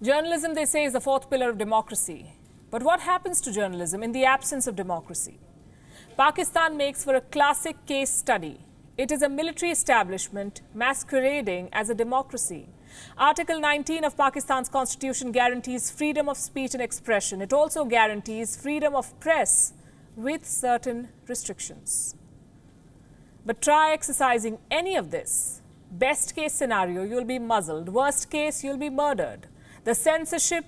Journalism, they say, is the fourth pillar of democracy. But what happens to journalism in the absence of democracy? Pakistan makes for a classic case study. It is a military establishment masquerading as a democracy. Article 19 of Pakistan's constitution guarantees freedom of speech and expression. It also guarantees freedom of press with certain restrictions. But try exercising any of this. Best case scenario, you'll be muzzled. Worst case, you'll be murdered. The censorship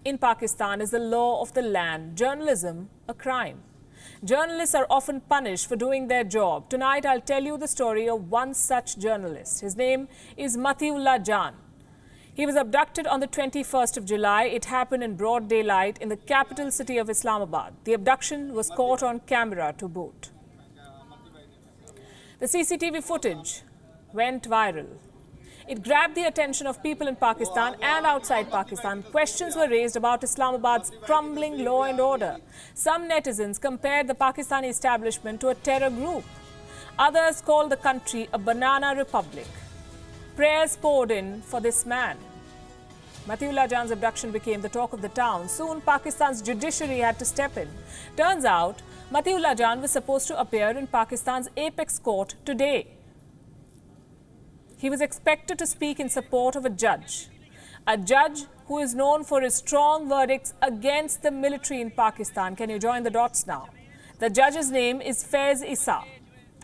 in Pakistan is the law of the land. Journalism, a crime. Journalists are often punished for doing their job. Tonight, I'll tell you the story of one such journalist. His name is Matiullah Jan. He was abducted on the 21st of July. It happened in broad daylight in the capital city of Islamabad. The abduction was caught on camera to boot. The CCTV footage went viral. It grabbed the attention of people in Pakistan and outside Pakistan. Questions were raised about Islamabad's crumbling law and order. Some netizens compared the Pakistani establishment to a terror group. Others called the country a banana republic. Prayers poured in for this man. Matiullah Jan's abduction became the talk of the town. Soon, Pakistan's judiciary had to step in. Turns out, Matiullah Jan was supposed to appear in Pakistan's apex court today. He was expected to speak in support of a judge who is known for his strong verdicts against the military in Pakistan. Can you join the dots now? The judge's name is Faiz Issa.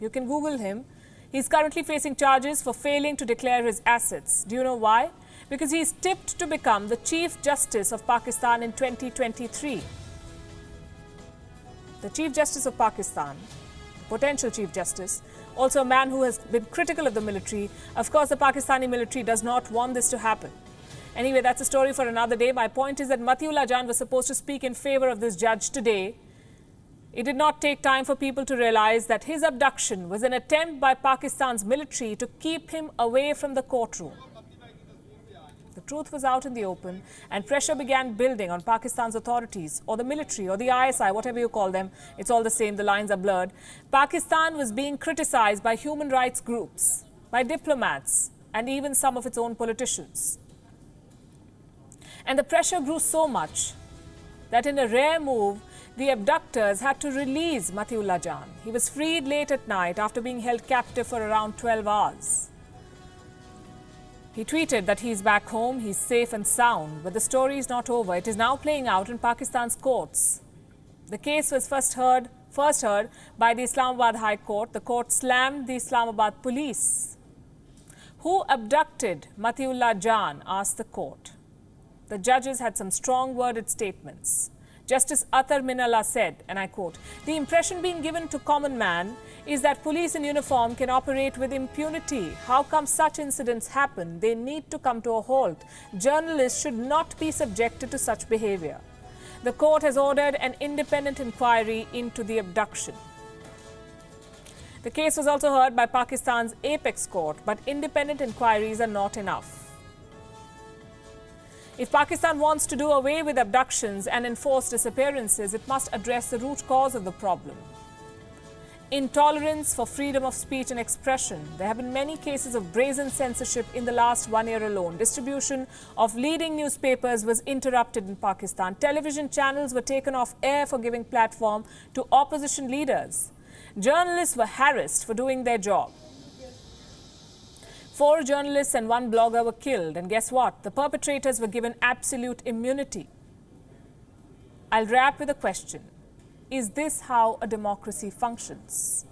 You can Google him. He's currently facing charges for failing to declare his assets. Do you know why? Because he's tipped to become the Chief Justice of Pakistan in 2023. The Chief Justice of Pakistan, potential Chief Justice, also a man who has been critical of the military. Of course, the Pakistani military does not want this to happen. Anyway, that's a story for another day. My point is that Matiullah Jan was supposed to speak in favor of this judge today. It did not take time for people to realize that his abduction was an attempt by Pakistan's military to keep him away from the courtroom. The truth was out in the open, and pressure began building on Pakistan's authorities, or the military, or the ISI, whatever you call them. It's all the same, the lines are blurred. Pakistan was being criticized by human rights groups, by diplomats, and even some of its own politicians. And the pressure grew so much that in a rare move, the abductors had to release Matiullah Jan. He was freed late at night after being held captive for around 12 hours. He tweeted that he's back home, he's safe and sound, but the story is not over. It is now playing out in Pakistan's courts. The case was first heard by the Islamabad High Court. The court slammed the Islamabad police. Who abducted Matiullah Jan, asked the court. The judges had some strong worded statements. Justice Atar Minallah said, and I quote, "The impression being given to common man is that police in uniform can operate with impunity. How come such incidents happen? They need to come to a halt. Journalists should not be subjected to such behavior." The court has ordered an independent inquiry into the abduction. The case was also heard by Pakistan's apex court, but independent inquiries are not enough. If Pakistan wants to do away with abductions and enforce disappearances, it must address the root cause of the problem. Intolerance for freedom of speech and expression. There have been many cases of brazen censorship in the last 1 year alone. Distribution of leading newspapers was interrupted in Pakistan. Television channels were taken off air for giving platform to opposition leaders. Journalists were harassed for doing their job. 4 journalists and 1 blogger were killed. And guess what? The perpetrators were given absolute immunity. I'll wrap with a question. Is this how a democracy functions?